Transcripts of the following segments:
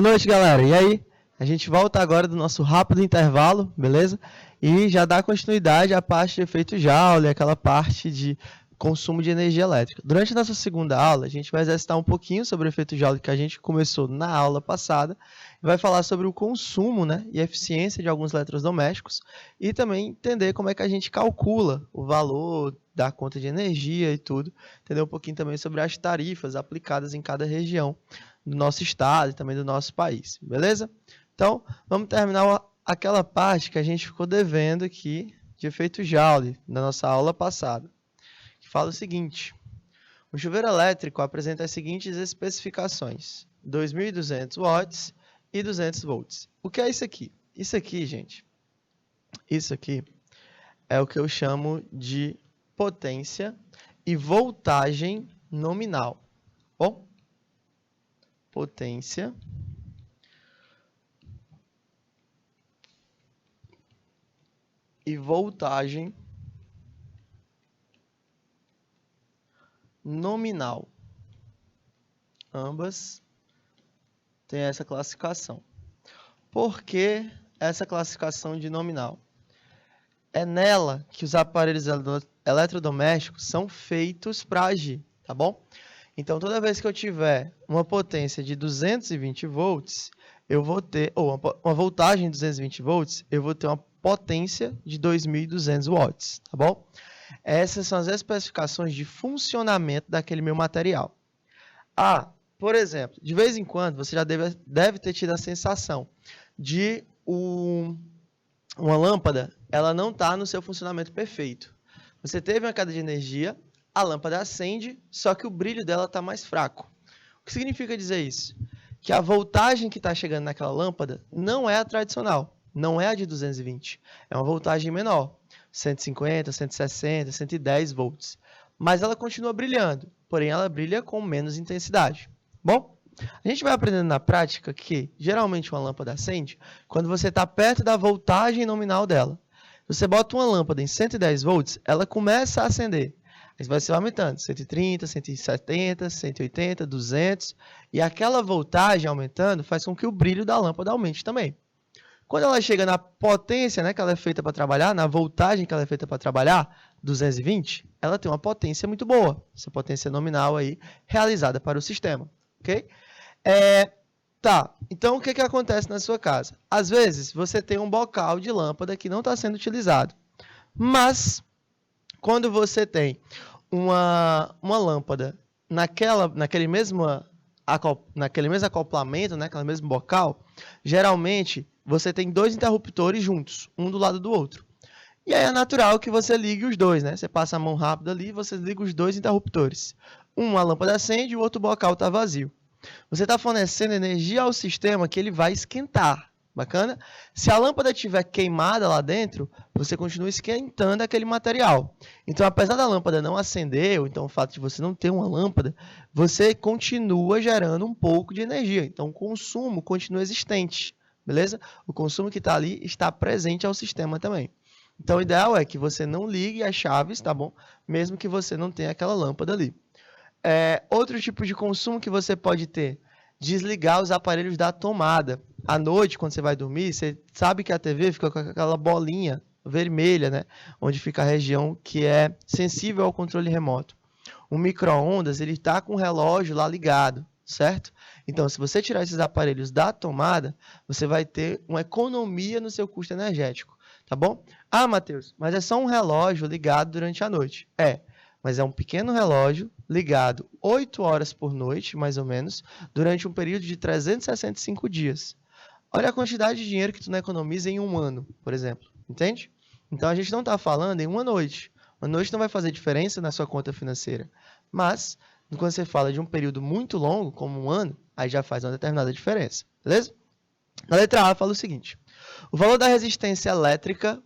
Boa noite, galera. E aí? A gente volta agora do nosso rápido intervalo, beleza? E já dá continuidade à parte de efeito Joule, aquela parte de consumo de energia elétrica. Durante a nossa segunda aula, a gente vai exercitar um pouquinho sobre o efeito Joule que a gente começou na aula passada e vai falar sobre o consumo, né, e a eficiência de alguns eletrodomésticos e também entender como é que a gente calcula o valor da conta de energia e tudo, entender um pouquinho também sobre as tarifas aplicadas em cada região do nosso estado e também do nosso país, beleza? Então, vamos terminar aquela parte que a gente ficou devendo aqui de efeito Joule na nossa aula passada, que fala o seguinte: o chuveiro elétrico apresenta as seguintes especificações: 2.200 watts e 200 volts. O que é isso aqui? Isso aqui, gente, isso aqui é o que eu chamo de potência e voltagem nominal. Bom, potência e voltagem nominal. Ambas têm essa classificação. Por que essa classificação de nominal? É nela que os aparelhos eletrodomésticos são feitos para agir, tá bom? Então, toda vez que eu tiver uma potência de 220 volts, eu vou ter, ou uma voltagem de 220 volts, eu vou ter uma potência de 2.200 watts, tá bom? Essas são as especificações de funcionamento daquele meu material. Por exemplo, de vez em quando, você já deve ter tido a sensação de uma lâmpada, ela não está no seu funcionamento perfeito. Você teve uma queda de energia, a lâmpada acende, só que o brilho dela está mais fraco. O que significa dizer isso? Que a voltagem que está chegando naquela lâmpada não é a tradicional, não é a de 220. É uma voltagem menor, 150, 160, 110 volts. Mas ela continua brilhando, porém ela brilha com menos intensidade. Bom, a gente vai aprendendo na prática que, geralmente, uma lâmpada acende quando você está perto da voltagem nominal dela. Você bota uma lâmpada em 110 volts, ela começa a acender. Aí vai se aumentando, 130, 170, 180, 200. E aquela voltagem aumentando faz com que o brilho da lâmpada aumente também. Quando ela chega na potência, né, que ela é feita para trabalhar, na voltagem que ela é feita para trabalhar, 220, ela tem uma potência muito boa. Essa potência nominal aí, realizada para o sistema. Ok? Então o que acontece na sua casa? Às vezes, você tem um bocal de lâmpada que não está sendo utilizado. Mas, quando você tem uma lâmpada naquele mesmo acoplamento, né, aquele mesmo bocal, geralmente você tem dois interruptores juntos, um do lado do outro. E aí é natural que você ligue os dois, né? Você passa a mão rápido ali e você liga os dois interruptores. Uma lâmpada acende e o outro bocal está vazio. Você está fornecendo energia ao sistema que ele vai esquentar. Bacana? Se a lâmpada estiver queimada lá dentro, você continua esquentando aquele material. Então, apesar da lâmpada não acender, ou então o fato de você não ter uma lâmpada, você continua gerando um pouco de energia. Então, o consumo continua existente. Beleza? O consumo que está ali está presente ao sistema também. Então, o ideal é que você não ligue as chaves, tá bom? Mesmo que você não tenha aquela lâmpada ali. Outro tipo de consumo que você pode ter: desligar os aparelhos da tomada. À noite, quando você vai dormir, você sabe que a TV fica com aquela bolinha vermelha, né? Onde fica a região que é sensível ao controle remoto. O micro-ondas, ele está com o relógio lá ligado, certo? Então, se você tirar esses aparelhos da tomada, você vai ter uma economia no seu custo energético, tá bom? Matheus, mas é só um relógio ligado durante a noite. Mas é um pequeno relógio ligado 8 horas por noite, mais ou menos, durante um período de 365 dias. Olha a quantidade de dinheiro que tu não economiza em um ano, por exemplo. Entende? Então, a gente não está falando em uma noite. Uma noite não vai fazer diferença na sua conta financeira. Mas, quando você fala de um período muito longo, como um ano, aí já faz uma determinada diferença. Beleza? Na letra A, fala o seguinte: o valor da resistência elétrica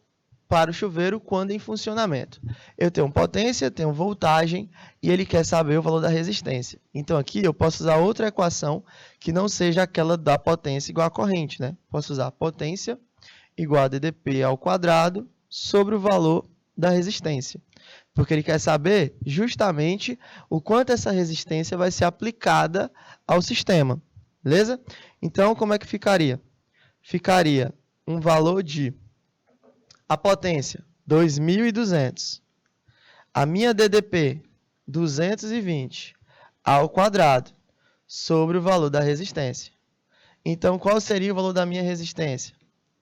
para o chuveiro quando em funcionamento. Eu tenho potência, tenho voltagem e ele quer saber o valor da resistência. Então aqui eu posso usar outra equação que não seja aquela da potência igual à corrente, né? Posso usar potência igual a ddP ao quadrado sobre o valor da resistência. Porque ele quer saber justamente o quanto essa resistência vai ser aplicada ao sistema. Beleza? Então, como é que ficaria? Ficaria um valor de a potência 2.200, a minha DDP 220 ao quadrado sobre o valor da resistência. Então, qual seria o valor da minha resistência?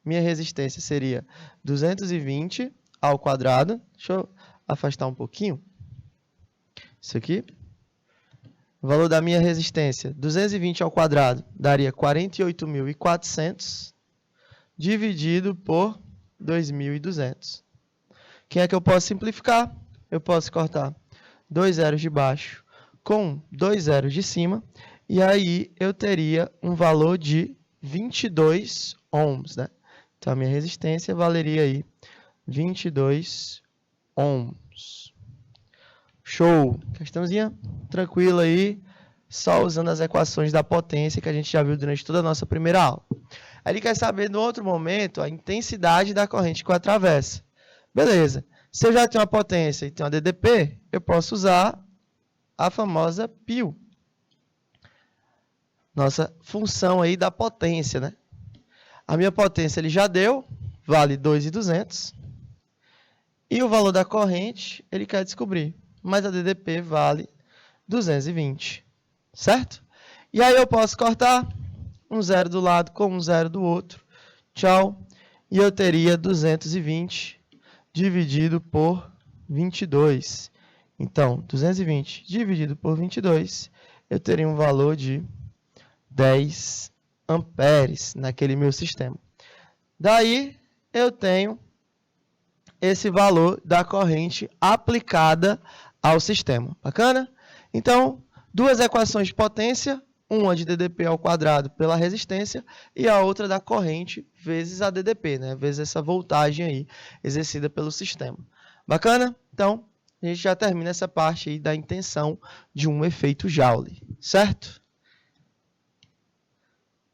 Minha resistência seria 220 ao quadrado. Deixa eu afastar um pouquinho. Isso aqui. O valor da minha resistência, 220 ao quadrado, daria 48.400, dividido por 2.200. Quem é que eu posso simplificar? Eu posso cortar 2 zeros de baixo com 2 zeros de cima, e aí eu teria um valor de 22 ohms, né? Então, a minha resistência valeria aí 22 ohms. Show! Questãozinha tranquila aí, só usando as equações da potência que a gente já viu durante toda a nossa primeira aula. Aí ele quer saber, no outro momento, a intensidade da corrente que o atravessa. Beleza. Se eu já tenho uma potência e tenho uma DDP, eu posso usar a famosa π. Nossa função aí da potência, né? A minha potência ele já deu, vale 2.200. E o valor da corrente ele quer descobrir. Mas a DDP vale 220, certo? E aí eu posso cortar um zero do lado com um zero do outro. Tchau. E eu teria 220 dividido por 22. Então, 220 dividido por 22, eu teria um valor de 10 amperes naquele meu sistema. Daí, eu tenho esse valor da corrente aplicada ao sistema. Bacana? Então, duas equações de potência, uma de DDP ao quadrado pela resistência e a outra da corrente vezes a DDP, né? Vezes essa voltagem aí exercida pelo sistema. Bacana? Então, a gente já termina essa parte aí da intenção de um efeito Joule, certo?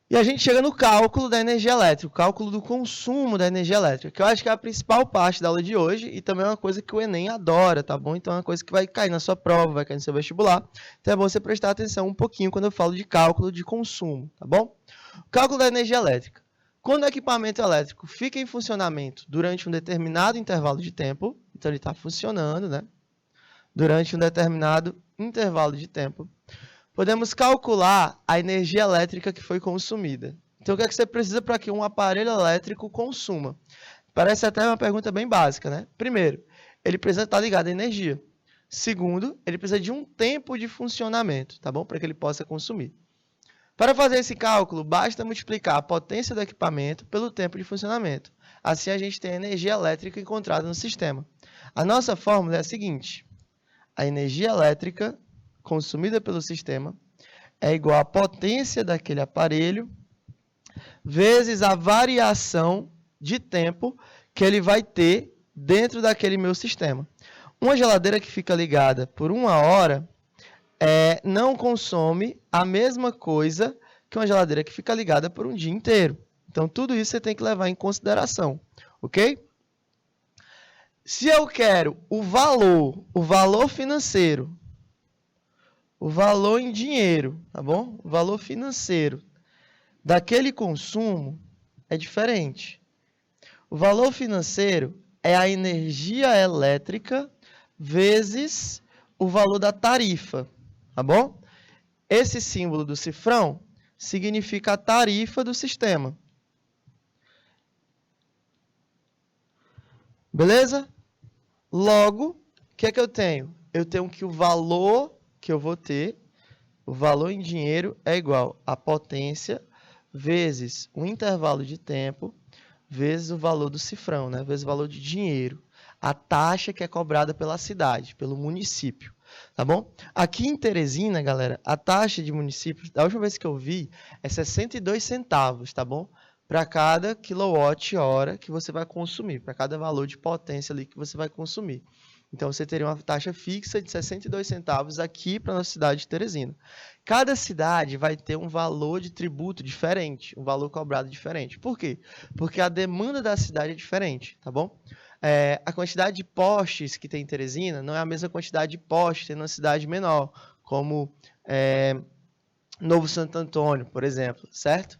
E a gente chega no cálculo da energia elétrica, o cálculo do consumo da energia elétrica, que eu acho que é a principal parte da aula de hoje e também é uma coisa que o Enem adora, tá bom? Então é uma coisa que vai cair na sua prova, vai cair no seu vestibular. Então é bom você prestar atenção um pouquinho quando eu falo de cálculo de consumo, tá bom? O cálculo da energia elétrica. Quando o equipamento elétrico fica em funcionamento durante um determinado intervalo de tempo, então ele está funcionando, né? Durante um determinado intervalo de tempo, podemos calcular a energia elétrica que foi consumida. Então, o que é que você precisa para que um aparelho elétrico consuma? Parece até uma pergunta bem básica, né? Primeiro, ele precisa estar ligado à energia. Segundo, ele precisa de um tempo de funcionamento, tá bom? Para que ele possa consumir. Para fazer esse cálculo, basta multiplicar a potência do equipamento pelo tempo de funcionamento. Assim, a gente tem a energia elétrica encontrada no sistema. A nossa fórmula é a seguinte: a energia elétrica consumida pelo sistema é igual à potência daquele aparelho vezes a variação de tempo que ele vai ter dentro daquele meu sistema. Uma geladeira que fica ligada por 1 hora não consome a mesma coisa que uma geladeira que fica ligada por um dia inteiro. Então, tudo isso você tem que levar em consideração, ok? Se eu quero o valor financeiro, o valor em dinheiro, tá bom? O valor financeiro daquele consumo é diferente. O valor financeiro é a energia elétrica vezes o valor da tarifa, tá bom? Esse símbolo do cifrão significa a tarifa do sistema. Beleza? Logo, o que é que eu tenho? Eu tenho que o valor que eu vou ter, o valor em dinheiro é igual a potência vezes o intervalo de tempo vezes o valor do cifrão, né? Vezes o valor de dinheiro. A taxa que é cobrada pela cidade, pelo município, tá bom? Aqui em Teresina, galera, a taxa de município, da última vez que eu vi, é 62 centavos, tá bom? Para cada quilowatt-hora que você vai consumir, para cada valor de potência ali que você vai consumir. Então, você teria uma taxa fixa de 62 centavos aqui para a nossa cidade de Teresina. Cada cidade vai ter um valor de tributo diferente, um valor cobrado diferente. Por quê? Porque a demanda da cidade é diferente, tá bom? A quantidade de postes que tem em Teresina não é a mesma quantidade de postes que tem numa cidade menor, como Novo Santo Antônio, por exemplo, certo?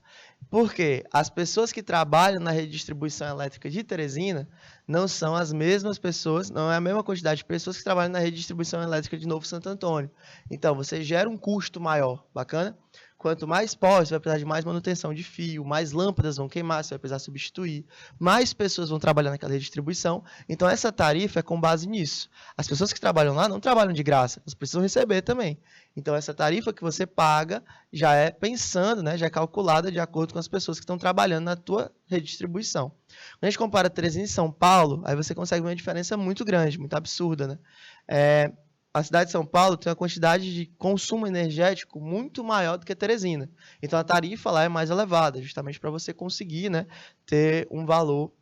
Porque as pessoas que trabalham na rede de distribuição elétrica de Teresina não são as mesmas pessoas, não é a mesma quantidade de pessoas que trabalham na rede de distribuição elétrica de Novo Santo Antônio. Então, você gera um custo maior, bacana? Quanto mais pó, você vai precisar de mais manutenção de fio, mais lâmpadas vão queimar, você vai precisar substituir, mais pessoas vão trabalhar naquela rede de distribuição. Então, essa tarifa é com base nisso. As pessoas que trabalham lá não trabalham de graça, elas precisam receber também. Então, essa tarifa que você paga já é pensando, né, já é calculada de acordo com as pessoas que estão trabalhando na tua rede de distribuição. Quando a gente compara Teresina e São Paulo, aí você consegue ver uma diferença muito grande, muito absurda, né? A cidade de São Paulo tem uma quantidade de consumo energético muito maior do que Teresina. Então, a tarifa lá é mais elevada, justamente para você conseguir, né, ter um valor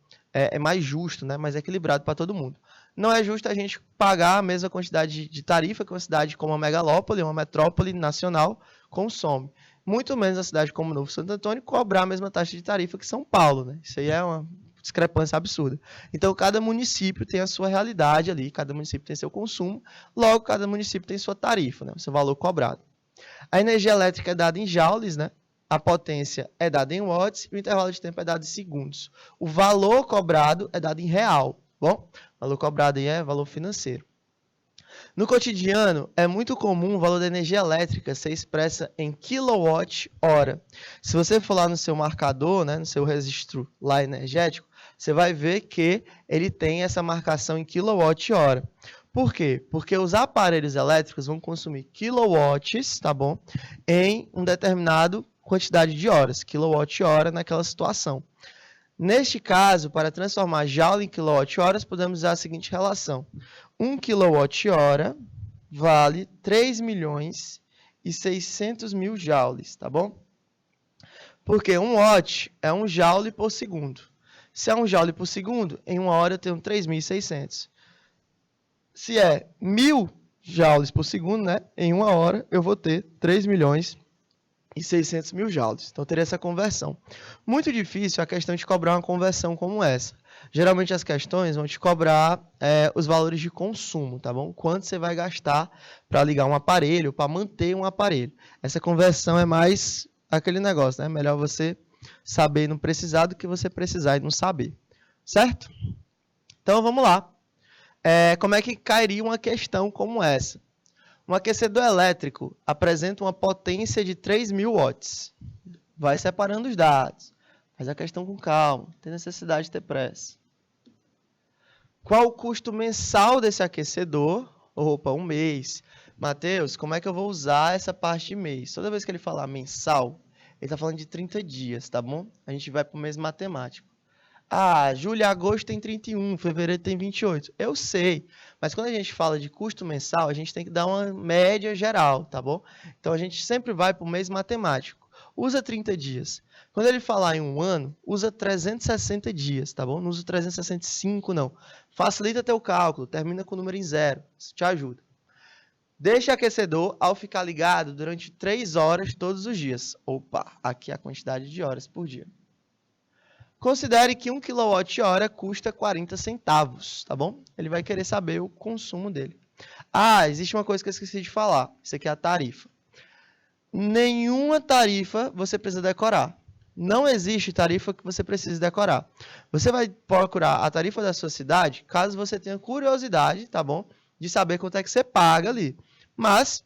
mais justo, né, mais equilibrado para todo mundo. Não é justo a gente pagar a mesma quantidade de tarifa que uma cidade como a megalópole, uma metrópole nacional, consome. Muito menos a cidade como Novo Santo Antônio cobrar a mesma taxa de tarifa que São Paulo, né? Isso aí é uma discrepância absurda. Então, cada município tem a sua realidade ali, cada município tem seu consumo, logo, cada município tem sua tarifa, né? O seu valor cobrado. A energia elétrica é dada em joules, né? A potência é dada em watts e o intervalo de tempo é dado em segundos. O valor cobrado é dado em real, bom? O valor cobrado aí é valor financeiro. No cotidiano, é muito comum o valor da energia elétrica ser expressa em quilowatt-hora. Se você for lá no seu marcador, né, no seu registro lá energético, você vai ver que ele tem essa marcação em quilowatt-hora. Por quê? Porque os aparelhos elétricos vão consumir quilowatts, tá bom? Em um determinado quantidade de horas, quilowatt-hora naquela situação. Neste caso, para transformar joule em quilowatt-horas, podemos usar a seguinte relação. 1 kWh vale 3.600.000 joules, tá bom? Porque 1 watt é 1 joule por segundo. Se é 1 joule por segundo, em uma hora eu tenho 3.600. Se é 1.000 joules por segundo, né? Em uma hora eu vou ter 3.600.000 joules. Então, teria essa conversão. Muito difícil a questão de cobrar uma conversão como essa. Geralmente, as questões vão te cobrar os valores de consumo, tá bom? Quanto você vai gastar para ligar um aparelho, para manter um aparelho. Essa conversão é mais aquele negócio, né? Melhor você saber e não precisar do que você precisar e não saber. Certo? Então, vamos lá. Como é que cairia uma questão como essa? Um aquecedor elétrico apresenta uma potência de 3.000 watts. Vai separando os dados. Faz a questão com calma. Tem necessidade de ter pressa. Qual o custo mensal desse aquecedor? Opa, um mês. Matheus, como é que eu vou usar essa parte de mês? Toda vez que ele falar mensal, ele está falando de 30 dias, tá bom? A gente vai para o mês matemático. Ah, julho e agosto tem 31, fevereiro tem 28. Eu sei, mas quando a gente fala de custo mensal, a gente tem que dar uma média geral, tá bom? Então, a gente sempre vai para o mês matemático. Usa 30 dias. Quando ele falar em um ano, usa 360 dias, tá bom? Não usa 365, não. Facilita teu cálculo, termina com o número em zero. Isso te ajuda. Deixe o aquecedor ao ficar ligado durante 3 horas todos os dias. Opa, aqui é a quantidade de horas por dia. Considere que 1 kWh custa 40 centavos, tá bom? Ele vai querer saber o consumo dele. Ah, existe uma coisa que eu esqueci de falar. Isso aqui é a tarifa. Nenhuma tarifa você precisa decorar. Não existe tarifa que você precise decorar. Você vai procurar a tarifa da sua cidade, caso você tenha curiosidade, tá bom? De saber quanto é que você paga ali. Mas,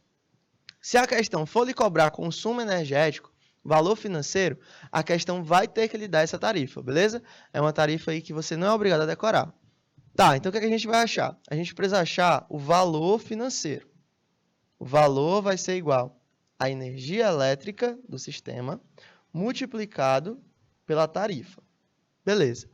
se a questão for lhe cobrar consumo energético, valor financeiro, a questão vai ter que lhe dar essa tarifa, beleza? É uma tarifa aí que você não é obrigado a decorar. Tá, então o que a gente vai achar? A gente precisa achar o valor financeiro. O valor vai ser igual à energia elétrica do sistema multiplicado pela tarifa. Beleza.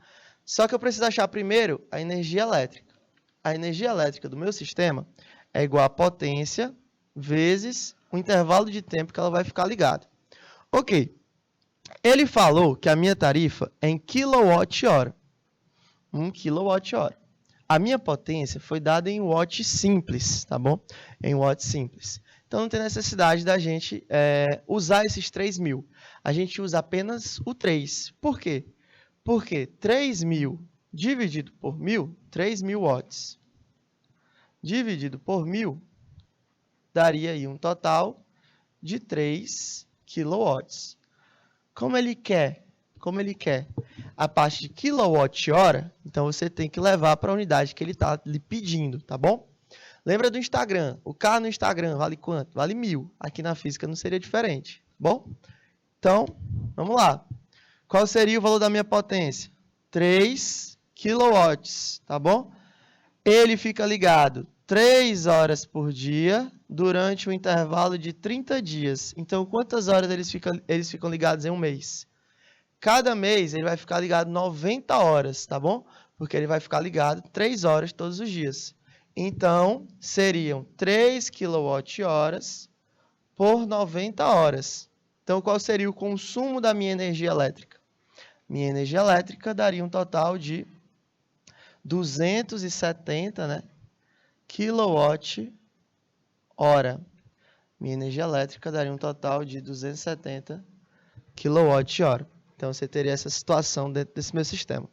Só que eu preciso achar primeiro a energia elétrica. A energia elétrica do meu sistema é igual a potência vezes o intervalo de tempo que ela vai ficar ligada. Ok. Ele falou que a minha tarifa é em quilowatt-hora. 1 kWh. A minha potência foi dada em watt simples, tá bom? Em watt simples. Então, não tem necessidade da gente usar esses 3.000. A gente usa apenas o 3. Por quê? Porque 3.000 dividido por 1.000, 3.000 watts. Dividido por 1.000, daria aí um total de 3 quilowatts. Como ele quer a parte de quilowatt-hora, então você tem que levar para a unidade que ele está lhe pedindo, tá bom? Lembra do Instagram? O K no Instagram vale quanto? Vale 1000. Aqui na física não seria diferente, tá bom? Então, vamos lá. Qual seria o valor da minha potência? 3 quilowatts, tá bom? Ele fica ligado 3 horas por dia durante um intervalo de 30 dias. Então, quantas horas eles ficam ligados em um mês? Cada mês ele vai ficar ligado 90 horas, tá bom? Porque ele vai ficar ligado 3 horas todos os dias. Então, seriam 3 kWh por 90 horas. Então, qual seria o consumo da minha energia elétrica? Minha energia elétrica daria um total de 270, né? kWh. Minha energia elétrica daria um total de 270 kWh. Então, você teria essa situação dentro desse meu sistema.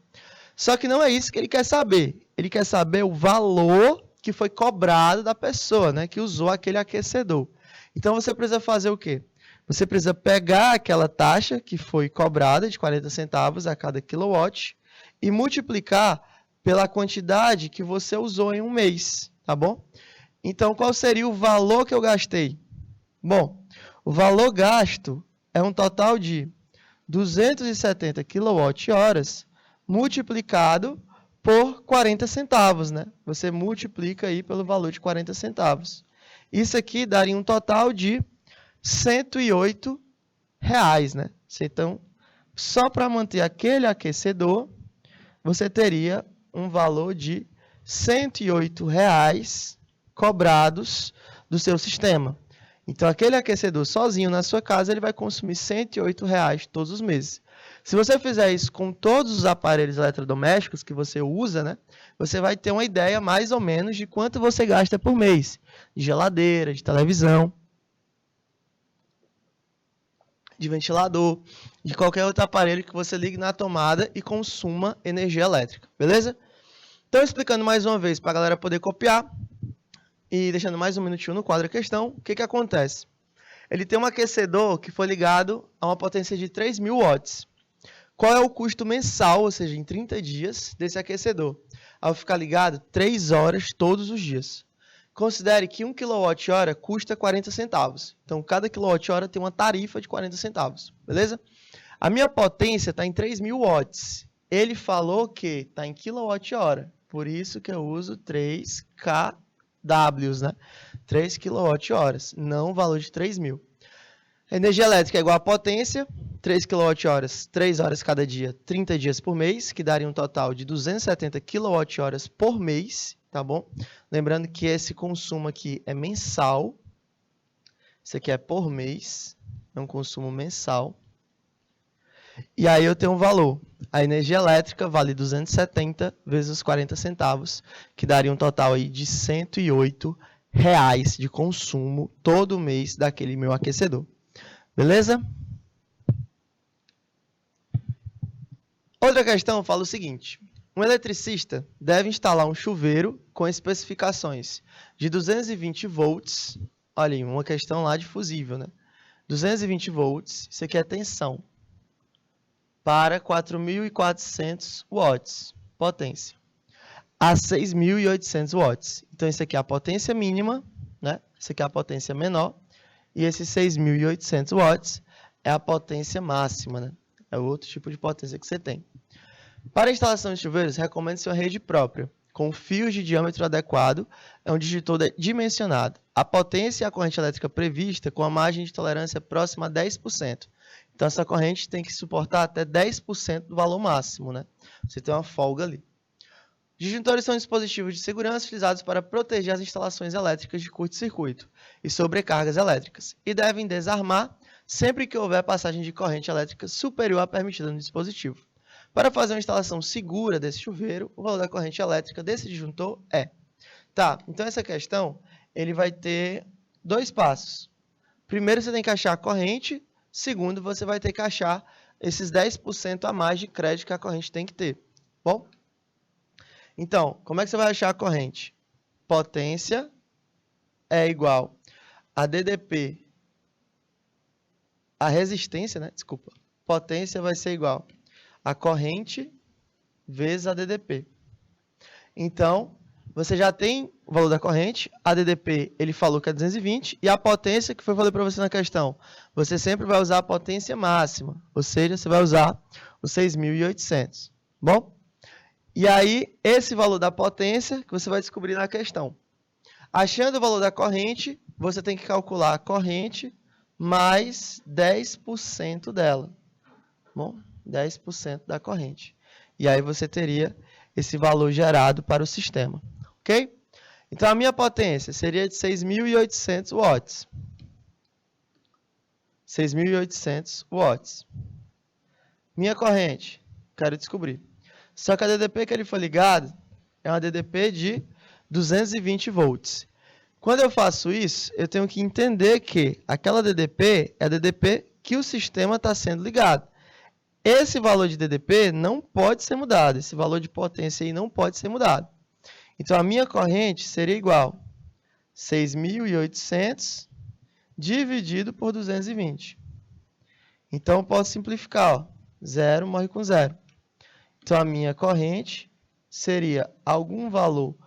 Só que não é isso que ele quer saber. Ele quer saber o valor que foi cobrado da pessoa, né, que usou aquele aquecedor. Então, você precisa fazer o quê? Você precisa pegar aquela taxa que foi cobrada de 40 centavos a cada quilowatt e multiplicar pela quantidade que você usou em um mês, tá bom? Então, qual seria o valor que eu gastei? Bom, o valor gasto é um total de 270 kWh multiplicado por 40 centavos, né? Você multiplica aí pelo valor de 40 centavos. Isso aqui daria um total de R$108, né? Então, só para manter aquele aquecedor, você teria um valor de R$108 cobrados do seu sistema. Então, aquele aquecedor sozinho na sua casa, ele vai consumir R$108 todos os meses. Se você fizer isso com todos os aparelhos eletrodomésticos que você usa, né, você vai ter uma ideia mais ou menos de quanto você gasta por mês. De geladeira, de televisão, de ventilador, de qualquer outro aparelho que você ligue na tomada e consuma energia elétrica. Beleza? Então, explicando mais uma vez para a galera poder copiar. E deixando mais um minutinho no quadro a questão, o que acontece? Ele tem um aquecedor que foi ligado a uma potência de 3.000 watts. Qual é o custo mensal, ou seja, em 30 dias, desse aquecedor? Ao ficar ligado 3 horas todos os dias. Considere que 1 kWh custa 40 centavos. Então, cada kWh tem uma tarifa de 40 centavos. Beleza? A minha potência está em 3.000 watts. Ele falou que está em kWh. Por isso que eu uso 3kW, né? 3 kWh, não o valor de 3.000. Energia elétrica é igual a potência, 3 kWh, 3 horas cada dia, 30 dias por mês, que daria um total de 270 kWh por mês, tá bom? Lembrando que esse consumo aqui é mensal, isso aqui é por mês, é um consumo mensal. E aí eu tenho um valor. A energia elétrica vale 270 vezes os 40 centavos, que daria um total aí de R$108 de consumo todo mês daquele meu aquecedor. Beleza? Outra questão fala o seguinte. Um eletricista deve instalar um chuveiro com especificações de 220 volts. Olha aí, uma questão lá de fusível, né? 220 volts, isso aqui é tensão. Para 4.400 watts, potência, a 6.800 watts. Então, isso aqui é a potência mínima, né? Isso aqui é a potência menor. E esse 6.800 watts é a potência máxima, né? É o outro tipo de potência que você tem. Para a instalação de chuveiros, recomenda-se uma rede própria, com fios de diâmetro adequado, onde o disjuntor é dimensionado. A potência e a corrente elétrica prevista com a margem de tolerância próxima a 10%. Então, essa corrente tem que suportar até 10% do valor máximo, né? Você tem uma folga ali. Disjuntores são dispositivos de segurança utilizados para proteger as instalações elétricas de curto-circuito e sobrecargas elétricas e devem desarmar sempre que houver passagem de corrente elétrica superior à permitida no dispositivo. Para fazer uma instalação segura desse chuveiro, o valor da corrente elétrica desse disjuntor é... Tá, então essa questão, ele vai ter 2 passos. Primeiro, você tem que achar a corrente. Segundo, você vai ter que achar esses 10% a mais de crédito que a corrente tem que ter. Bom? Então, como é que você vai achar a corrente? Potência é igual a DDP a resistência, né? Desculpa. Potência vai ser igual a corrente vezes a DDP. Então, você já tem o valor da corrente, a DDP ele falou que é 220, e a potência que eu falei para você na questão, você sempre vai usar a potência máxima, ou seja, você vai usar os 6.800, bom? E aí, esse valor da potência que você vai descobrir na questão. Achando o valor da corrente, você tem que calcular a corrente mais 10% dela, bom? 10% da corrente. E aí você teria esse valor gerado para o sistema, ok? Então, a minha potência seria de 6.800 watts. 6.800 watts. Minha corrente, quero descobrir. Só que a DDP que ele foi ligado é uma DDP de 220 volts. Quando eu faço isso, eu tenho que entender que aquela DDP é a DDP que o sistema está sendo ligado. Esse valor de DDP não pode ser mudado. Esse valor de potência aí não pode ser mudado. Então, a minha corrente seria igual a 6.800 dividido por 220. Então, eu posso simplificar. Ó. 0 morre com 0. Então, a minha corrente seria algum valor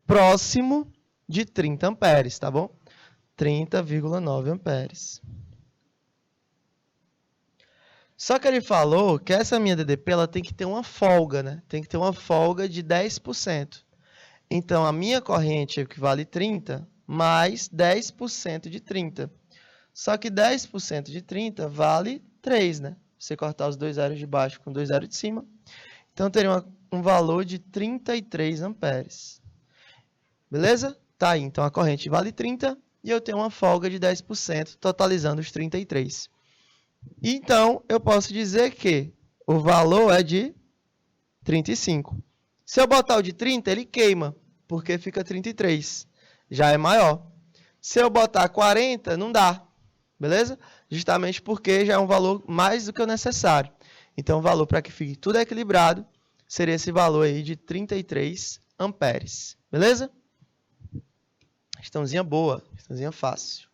próximo de 30 amperes, tá bom? 30,9 amperes. Só que ele falou que essa minha DDP ela tem que ter uma folga, né? Tem que ter uma folga de 10%. Então, a minha corrente equivale a 30 mais 10% de 30. Só que 10% de 30 vale 3, né? Você cortar os dois zeros de baixo com dois zeros de cima. Então, teria um valor de 33 amperes. Beleza? Tá aí. Então, a corrente vale 30 e eu tenho uma folga de 10%, totalizando os 33. Então, eu posso dizer que o valor é de 35. Se eu botar o de 30, ele queima, porque fica 33. Já é maior. Se eu botar 40, não dá. Beleza? Justamente porque já é um valor mais do que o necessário. Então, o valor para que fique tudo equilibrado seria esse valor aí de 33 amperes. Beleza? Questãozinha boa, questãozinha fácil.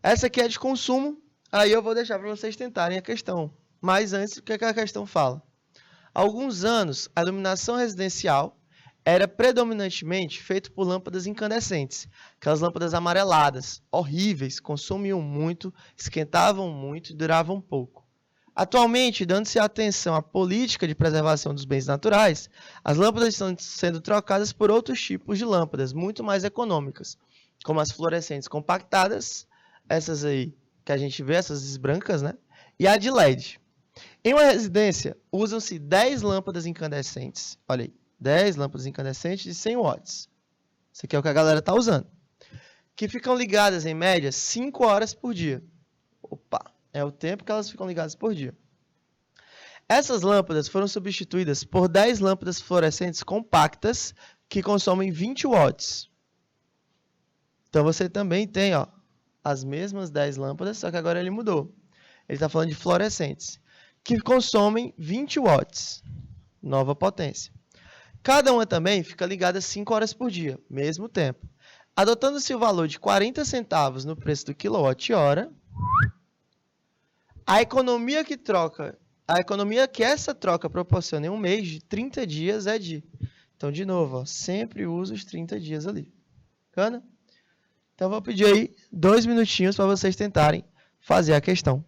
Essa aqui é de consumo. Aí eu vou deixar para vocês tentarem a questão. Mas antes, o que a questão fala? Há alguns anos, a iluminação residencial era predominantemente feita por lâmpadas incandescentes, aquelas lâmpadas amareladas, horríveis, consumiam muito, esquentavam muito e duravam pouco. Atualmente, dando-se atenção à política de preservação dos bens naturais, as lâmpadas estão sendo trocadas por outros tipos de lâmpadas, muito mais econômicas, como as fluorescentes compactadas, essas aí que a gente vê, essas brancas, né? E a de LED. Em uma residência, usam-se 10 lâmpadas incandescentes. Olha aí, 10 lâmpadas incandescentes de 100 watts. Isso aqui é o que a galera está usando. Que ficam ligadas, em média, 5 horas por dia. Opa, é o tempo que elas ficam ligadas por dia. Essas lâmpadas foram substituídas por 10 lâmpadas fluorescentes compactas que consomem 20 watts. Então, você também tem as mesmas 10 lâmpadas, só que agora ele mudou. Ele está falando de fluorescentes, que consomem 20 watts, nova potência. Cada uma também fica ligada 5 horas por dia, mesmo tempo. Adotando-se o valor de 40 centavos no preço do quilowatt-hora, a economia que essa troca proporciona em um mês de 30 dias é de... Então, de novo, sempre usa os 30 dias ali. Bacana? Então, vou pedir aí 2 minutinhos para vocês tentarem fazer a questão.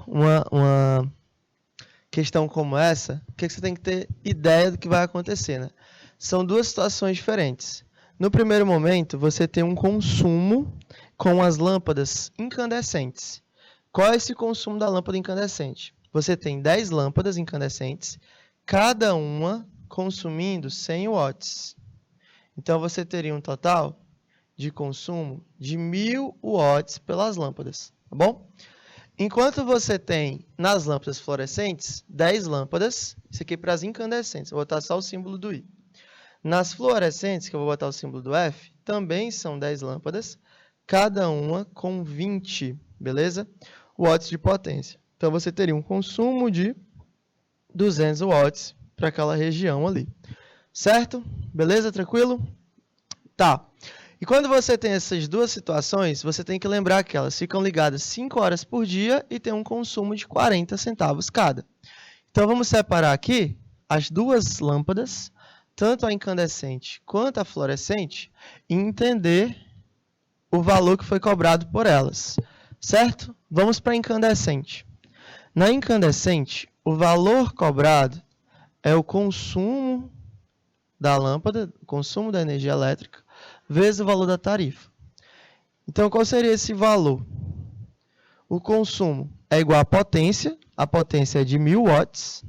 uma questão como essa, o que você tem que ter ideia do que vai acontecer, né? São duas situações diferentes. No primeiro momento, você tem um consumo com as lâmpadas incandescentes. Qual é esse consumo da lâmpada incandescente? Você tem 10 lâmpadas incandescentes, cada uma consumindo 100 watts. Então, você teria um total de consumo de 1000 watts pelas lâmpadas, tá bom? Enquanto você tem nas lâmpadas fluorescentes 10 lâmpadas, isso aqui é para as incandescentes, vou botar só o símbolo do I. Nas fluorescentes, que eu vou botar o símbolo do F, também são 10 lâmpadas, cada uma com 20, beleza? Watts de potência. Então, você teria um consumo de 200 watts para aquela região ali. Certo? Beleza? Tranquilo? Tá. E quando você tem essas duas situações, você tem que lembrar que elas ficam ligadas 5 horas por dia e tem um consumo de 40 centavos cada. Então, vamos separar aqui as duas lâmpadas, tanto a incandescente quanto a fluorescente, e entender o valor que foi cobrado por elas. Certo? Vamos para a incandescente. Na incandescente, o valor cobrado é o consumo da lâmpada, o consumo da energia elétrica, vezes o valor da tarifa. Então, qual seria esse valor? O consumo é igual à potência, a potência é de 1000 watts,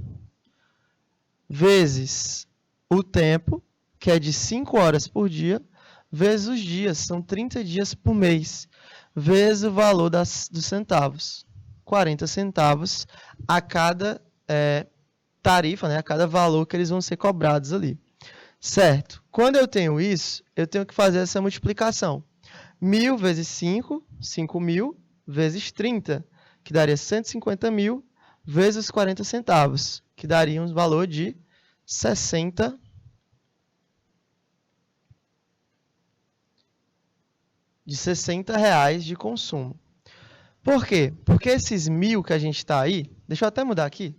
vezes o tempo, que é de 5 horas por dia, vezes os dias, são 30 dias por mês, vezes o valor dos centavos, 40 centavos a cada tarifa, né, a cada valor que eles vão ser cobrados ali. Certo? Quando eu tenho isso, eu tenho que fazer essa multiplicação. 1000 vezes 5, 5.000, vezes 30, que daria 150.000, vezes 40 centavos, que daria um valor de 60 reais de consumo. Por quê? Porque esses 1000 que a gente está aí, deixa eu até mudar aqui,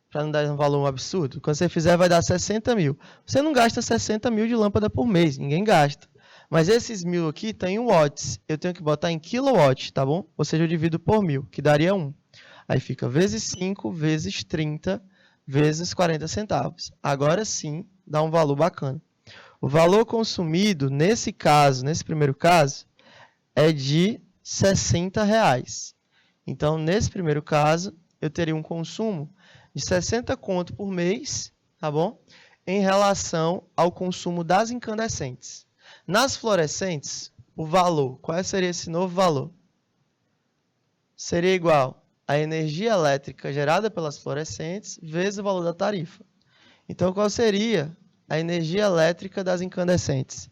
para não dar um valor absurdo. Quando você fizer, vai dar 60.000. Você não gasta 60.000 de lâmpada por mês, ninguém gasta. Mas esses 1000 aqui tem em watts. Eu tenho que botar em kilowatt, tá bom? Ou seja, eu divido por 1000, que daria 1. Aí fica vezes 5, vezes 30, vezes 40 centavos. Agora sim, dá um valor bacana. O valor consumido, nesse caso, nesse primeiro caso, é de 60 reais. Então, nesse primeiro caso, eu teria um consumo de 60 conto por mês, tá bom? Em relação ao consumo das incandescentes. Nas fluorescentes, o valor, qual seria esse novo valor? Seria igual à energia elétrica gerada pelas fluorescentes vezes o valor da tarifa. Então, qual seria a energia elétrica das incandescentes?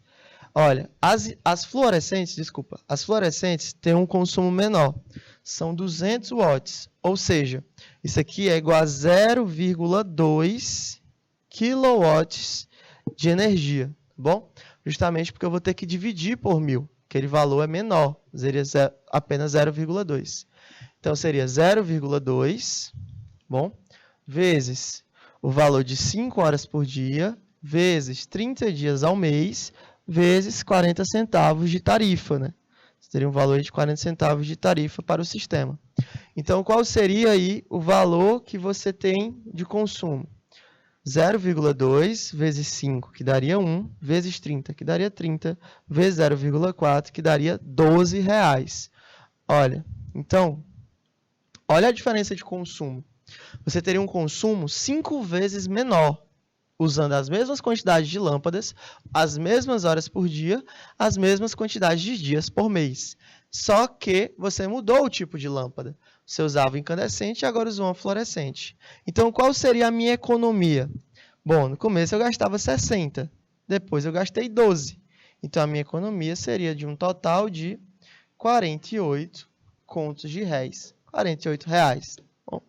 Olha, as fluorescentes têm um consumo menor. São 200 watts, ou seja, isso aqui é igual a 0,2 quilowatts de energia, tá bom? Justamente porque eu vou ter que dividir por 1000, aquele valor é menor, seria apenas 0,2. Então, seria 0,2, bom, vezes o valor de 5 horas por dia, vezes 30 dias ao mês, vezes 40 centavos de tarifa, né? Seria um valor de 40 centavos de tarifa para o sistema. Então, qual seria aí o valor que você tem de consumo? 0,2 vezes 5, que daria 1, vezes 30, que daria 30, vezes 0,4, que daria 12 reais. Olha, então, olha a diferença de consumo. Você teria um consumo 5 vezes menor, usando as mesmas quantidades de lâmpadas, as mesmas horas por dia, as mesmas quantidades de dias por mês. Só que você mudou o tipo de lâmpada. Você usava incandescente e agora usou uma fluorescente. Então, qual seria a minha economia? Bom, no começo eu gastava 60, depois eu gastei 12. Então, a minha economia seria de um total de 48 contos de réis. 48 reais. Bom,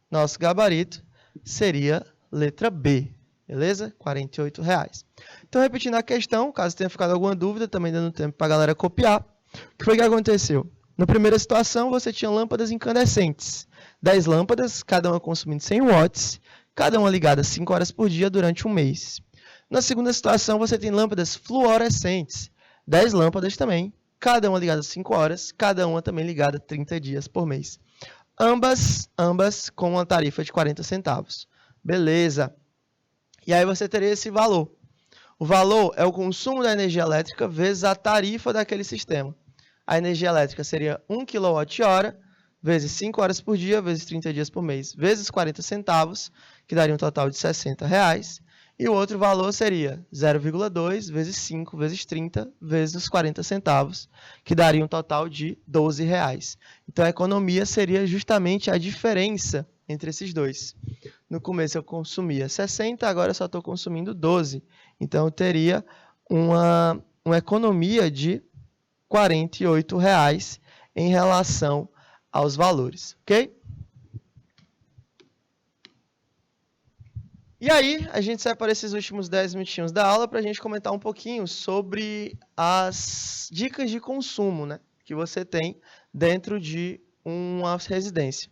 nosso gabarito seria letra B. Beleza? 48 reais. Então, repetindo a questão, caso tenha ficado alguma dúvida, também dando tempo para a galera copiar. O que foi que aconteceu? Na primeira situação, você tinha lâmpadas incandescentes. 10 lâmpadas, cada uma consumindo 100 watts, cada uma ligada 5 horas por dia durante um mês. Na segunda situação, você tem lâmpadas fluorescentes. 10 lâmpadas também, cada uma ligada 5 horas, cada uma também ligada 30 dias por mês. Ambas com uma tarifa de 40 centavos. Beleza. E aí você teria esse valor. O valor é o consumo da energia elétrica vezes a tarifa daquele sistema. A energia elétrica seria 1 kWh vezes 5 horas por dia, vezes 30 dias por mês, vezes 40 centavos, que daria um total de R$ 60. E o outro valor seria 0,2 vezes 5 vezes 30 vezes os 40 centavos, que daria um total de R$ 12. Então a economia seria justamente a diferença entre esses dois. No começo eu consumia 60, agora eu só estou consumindo 12. Então eu teria uma economia de R$ 48 em relação aos valores, ok? E aí, a gente separa esses últimos 10 minutinhos da aula para a gente comentar um pouquinho sobre as dicas de consumo, né, que você tem dentro de uma residência.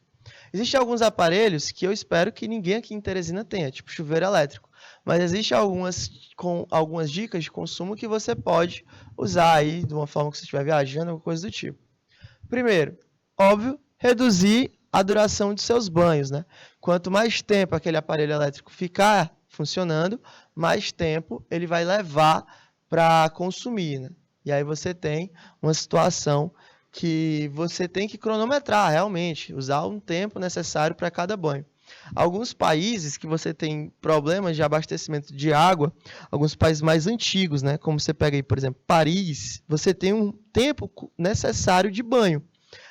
Existem alguns aparelhos que eu espero que ninguém aqui em Teresina tenha, tipo chuveiro elétrico, mas existem algumas dicas de consumo que você pode usar aí de uma forma que você estiver viajando, alguma coisa do tipo. Primeiro, óbvio, reduzir a duração de seus banhos, né? Quanto mais tempo aquele aparelho elétrico ficar funcionando, mais tempo ele vai levar para consumir, né? E aí você tem uma situação que você tem que cronometrar realmente, usar um tempo necessário para cada banho. Alguns países que você tem problemas de abastecimento de água, alguns países mais antigos, né? Como você pega aí, por exemplo, Paris, você tem um tempo necessário de banho.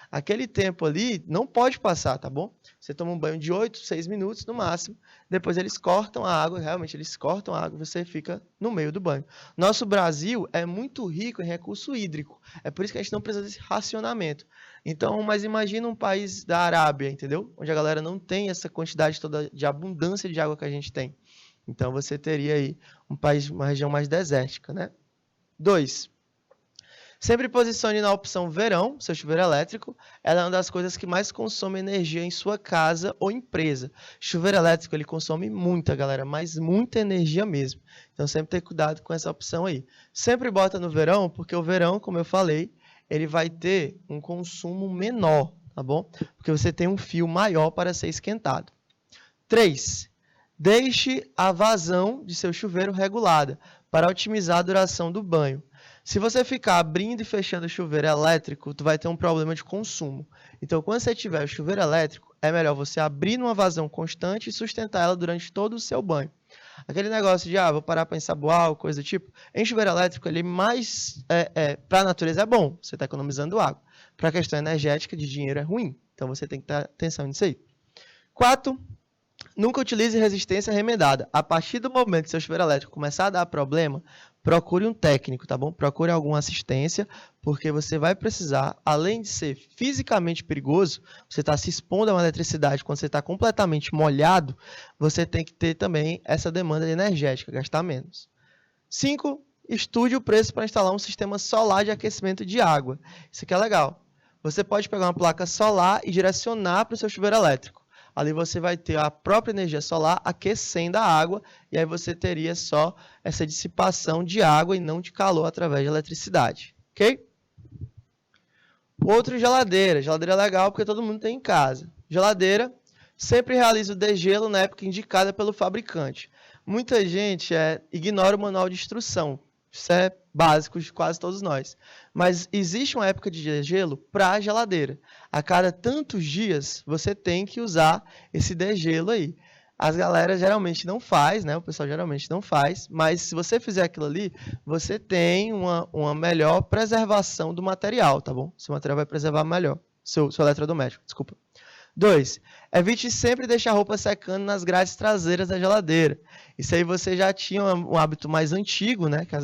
Aquele tempo ali não pode passar, tá bom? Você toma um banho de 8, 6 minutos no máximo, depois eles cortam a água, realmente eles cortam a água e você fica no meio do banho. Nosso Brasil é muito rico em recurso hídrico, é por isso que a gente não precisa desse racionamento. Então, mas imagina um país da Arábia, entendeu? Onde a galera não tem essa quantidade toda de abundância de água que a gente tem. Então, você teria aí um país, uma região mais desértica, né? 2. Sempre posicione na opção verão, seu chuveiro elétrico. Ela é uma das coisas que mais consome energia em sua casa ou empresa. Chuveiro elétrico, ele consome muita, galera, mas muita energia mesmo. Então, sempre ter cuidado com essa opção aí. Sempre bota no verão, porque o verão, como eu falei, ele vai ter um consumo menor, tá bom? Porque você tem um fio maior para ser esquentado. 3. Deixe a vazão de seu chuveiro regulada, para otimizar a duração do banho. Se você ficar abrindo e fechando o chuveiro elétrico, tu vai ter um problema de consumo. Então, quando você tiver o chuveiro elétrico, é melhor você abrir numa vazão constante e sustentar ela durante todo o seu banho. Aquele negócio de, vou parar para ensaboar ou coisa do tipo, em chuveiro elétrico, ele mais, para a natureza é bom, você está economizando água. Para a questão energética de dinheiro é ruim, então você tem que ter atenção nisso aí. 4. Nunca utilize resistência remendada. A partir do momento que seu chuveiro elétrico começar a dar problema, procure um técnico, tá bom? Procure alguma assistência, porque você vai precisar, além de ser fisicamente perigoso, você está se expondo a uma eletricidade quando você está completamente molhado, você tem que ter também essa demanda energética, gastar menos. 5. Estude o preço para instalar um sistema solar de aquecimento de água. Isso aqui é legal. Você pode pegar uma placa solar e direcionar para o seu chuveiro elétrico. Ali você vai ter a própria energia solar aquecendo a água, e aí você teria só essa dissipação de água e não de calor através de eletricidade, ok? Outro, geladeira. Geladeira é legal porque todo mundo tem em casa. Geladeira, sempre realiza o degelo na época indicada pelo fabricante. Muita gente ignora o manual de instrução. Isso é básico de quase todos nós. Mas existe uma época de degelo para a geladeira. A cada tantos dias, você tem que usar esse degelo aí. As galera geralmente não faz, né? O pessoal geralmente não faz, mas se você fizer aquilo ali, você tem uma melhor preservação do material, tá bom? Seu material vai preservar melhor. Seu eletrodoméstico, desculpa. 2. Evite sempre deixar a roupa secando nas grades traseiras da geladeira. Isso aí você já tinha um hábito mais antigo, né? Que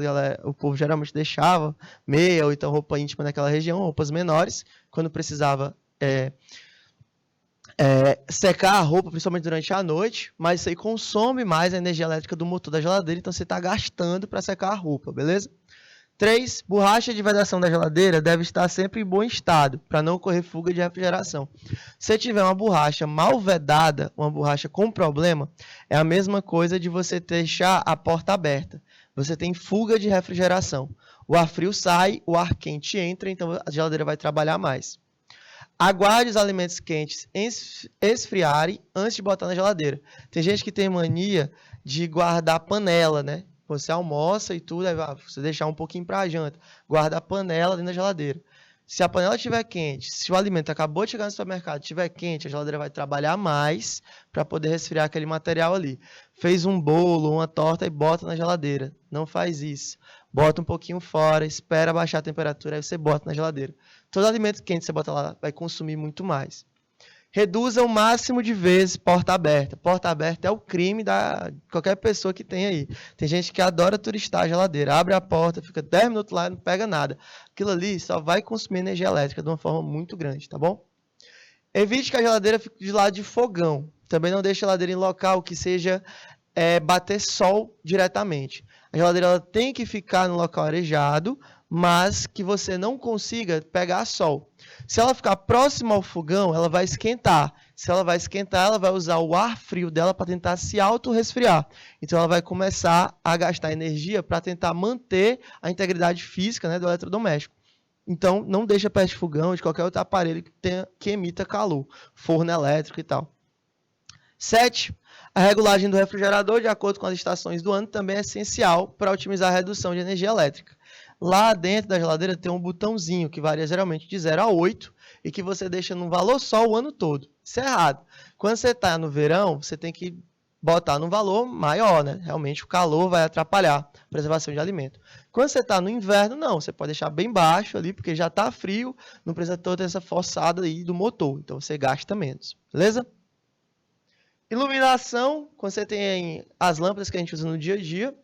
o povo geralmente deixava meia ou então roupa íntima naquela região, roupas menores, quando precisava secar a roupa, principalmente durante a noite, mas isso aí consome mais a energia elétrica do motor da geladeira, então você está gastando para secar a roupa, beleza? 3. Borracha de vedação da geladeira deve estar sempre em bom estado, para não ocorrer fuga de refrigeração. Se tiver uma borracha mal vedada, uma borracha com problema, é a mesma coisa de você deixar a porta aberta. Você tem fuga de refrigeração. O ar frio sai, o ar quente entra, então a geladeira vai trabalhar mais. Aguarde os alimentos quentes esfriarem antes de botar na geladeira. Tem gente que tem mania de guardar panela, né? Você almoça e tudo, aí você deixar um pouquinho para a janta. Guarda a panela dentro da geladeira. Se a panela estiver quente, se o alimento acabou de chegar no supermercado estiver quente, a geladeira vai trabalhar mais para poder resfriar aquele material ali. Fez um bolo, uma torta e bota na geladeira. Não faz isso. Bota um pouquinho fora, espera baixar a temperatura, aí você bota na geladeira. Todo alimento quente que você bota lá vai consumir muito mais. Reduza o máximo de vezes porta aberta. Porta aberta é o crime da qualquer pessoa que tem aí. Tem gente que adora turistar a geladeira. Abre a porta, fica 10 minutos lá e não pega nada. Aquilo ali só vai consumir energia elétrica de uma forma muito grande, tá bom? Evite que a geladeira fique de lado de fogão. Também não deixe a geladeira em local que seja bater sol diretamente. A geladeira ela tem que ficar no local arejado, mas que você não consiga pegar sol. Se ela ficar próxima ao fogão, ela vai esquentar. Se ela vai esquentar, ela vai usar o ar frio dela para tentar se auto-resfriar. Então, ela vai começar a gastar energia para tentar manter a integridade física, né, do eletrodoméstico. Então, não deixa perto de fogão, de qualquer outro aparelho que emita calor, forno elétrico e tal. 7. A regulagem do refrigerador, de acordo com as estações do ano, também é essencial para otimizar a redução de energia elétrica. Lá dentro da geladeira tem um botãozinho que varia geralmente de 0 a 8 e que você deixa num valor só o ano todo. Isso é errado. Quando você está no verão, você tem que botar num valor maior, né? Realmente o calor vai atrapalhar a preservação de alimento. Quando você está no inverno, não. Você pode deixar bem baixo ali, porque já está frio, não precisa toda essa forçada aí do motor. Então você gasta menos. Beleza? Iluminação, quando você tem as lâmpadas que a gente usa no dia a dia.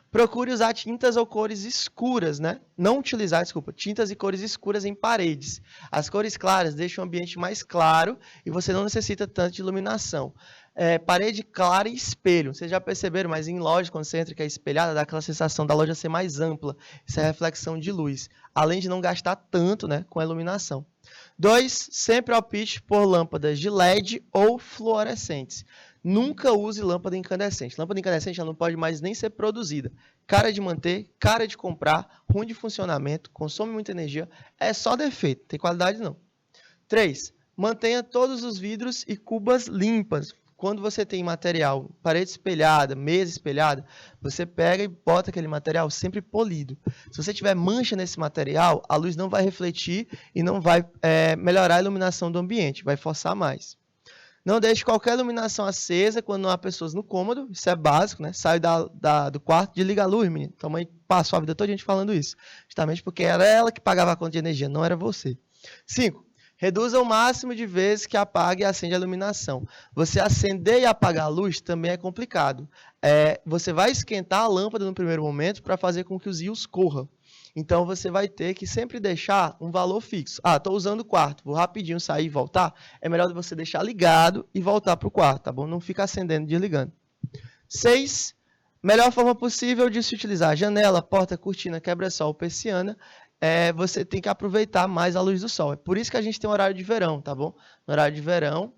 Procure usar tintas ou cores escuras, né? Não utilizar, tintas e cores escuras em paredes. As cores claras deixam o ambiente mais claro e você não necessita tanto de iluminação. Parede clara e espelho. Vocês já perceberam, mas em loja, quando você entra que é espelhada, dá aquela sensação da loja ser mais ampla. Isso é reflexão de luz. Além de não gastar tanto, né, com a iluminação. 2. Sempre opte por lâmpadas de LED ou fluorescentes. Nunca use lâmpada incandescente. Lâmpada incandescente ela não pode mais nem ser produzida. Cara de manter, cara de comprar, ruim de funcionamento, consome muita energia. É só defeito, não tem qualidade não. 3. Mantenha todos os vidros e cubas limpas. Quando você tem material, parede espelhada, mesa espelhada, você pega e bota aquele material sempre polido. Se você tiver mancha nesse material, a luz não vai refletir e não vai melhorar a iluminação do ambiente, vai forçar mais. Não deixe qualquer iluminação acesa quando não há pessoas no cômodo, isso é básico, né? Sai do quarto, desliga a luz, menino. Tua mãe passou a vida toda a gente falando isso, justamente porque era ela que pagava a conta de energia, não era você. 5. Reduza o máximo de vezes que apaga e acende a iluminação. Você acender e apagar a luz também é complicado. Você vai esquentar a lâmpada no primeiro momento para fazer com que os íons corram. Então, você vai ter que sempre deixar um valor fixo. Estou usando o quarto, vou rapidinho sair e voltar. É melhor você deixar ligado e voltar para o quarto, tá bom? Não fica acendendo e desligando. 6. Melhor forma possível de se utilizar janela, porta, cortina, quebra-sol, persiana. Você tem que aproveitar mais a luz do sol. É por isso que a gente tem um horário de verão, tá bom? No horário de verão,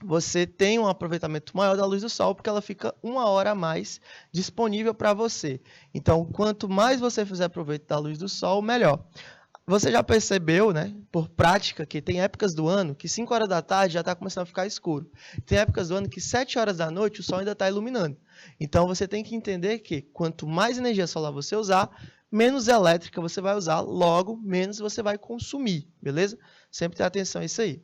você tem um aproveitamento maior da luz do sol, porque ela fica 1 hora a mais disponível para você. Então, quanto mais você fizer proveito da luz do sol, melhor. Você já percebeu, né, por prática, que tem épocas do ano que 5 horas da tarde já está começando a ficar escuro. Tem épocas do ano que 7 horas da noite o sol ainda está iluminando. Então, você tem que entender que quanto mais energia solar você usar, menos elétrica você vai usar, logo, menos você vai consumir, beleza? Sempre ter atenção a isso aí.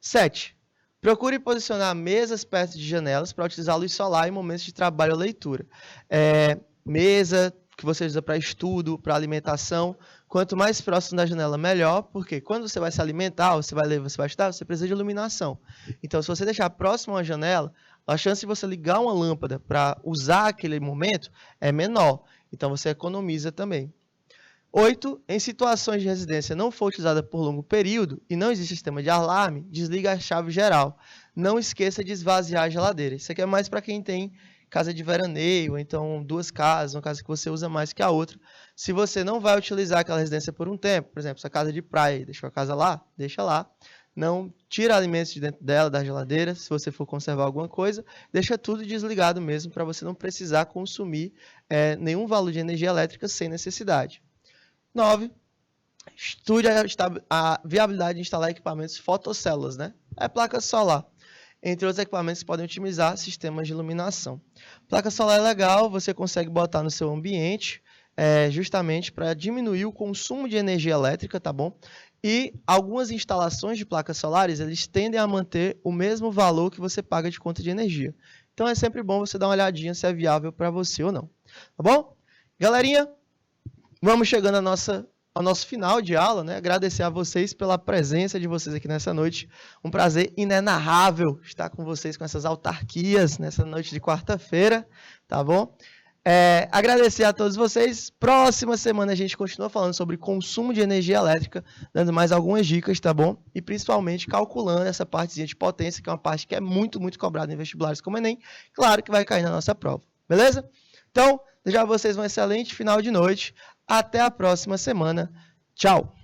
7. Procure posicionar mesas perto de janelas para utilizar a luz solar em momentos de trabalho ou leitura. Mesa que você usa para estudo, para alimentação, quanto mais próximo da janela, melhor, porque quando você vai se alimentar, você vai ler, você vai estudar, você precisa de iluminação. Então, se você deixar próximo à janela, a chance de você ligar uma lâmpada para usar aquele momento é menor. Então, você economiza também. 8. Em situações de residência não for utilizada por longo período e não existe sistema de alarme, desliga a chave geral. Não esqueça de esvaziar a geladeira. Isso aqui é mais para quem tem casa de veraneio, ou então 2 casas, uma casa que você usa mais que a outra. Se você não vai utilizar aquela residência por um tempo, por exemplo, sua casa de praia, deixou a casa lá, deixa lá. Não tira alimentos de dentro dela, da geladeira, se você for conservar alguma coisa, deixa tudo desligado mesmo, para você não precisar consumir nenhum valor de energia elétrica sem necessidade. 9. Estude a viabilidade de instalar equipamentos fotocélulas, né? É placa solar. Entre outros equipamentos que podem otimizar sistemas de iluminação. Placa solar é legal, você consegue botar no seu ambiente, justamente para diminuir o consumo de energia elétrica, tá bom? E algumas instalações de placas solares, eles tendem a manter o mesmo valor que você paga de conta de energia. Então é sempre bom você dar uma olhadinha se é viável para você ou não, tá bom? Galerinha, vamos chegando ao nosso final de aula, né? Agradecer a vocês pela presença de vocês aqui nessa noite. Um prazer inenarrável estar com vocês com essas autarquias nessa noite de quarta-feira, tá bom? Agradecer a todos vocês. Próxima semana a gente continua falando sobre consumo de energia elétrica, dando mais algumas dicas, tá bom? E principalmente calculando essa partezinha de potência, que é uma parte que é muito, muito cobrada em vestibulares como Enem. Claro que vai cair na nossa prova, beleza? Então, desejo a vocês um excelente final de noite. Até a próxima semana. Tchau!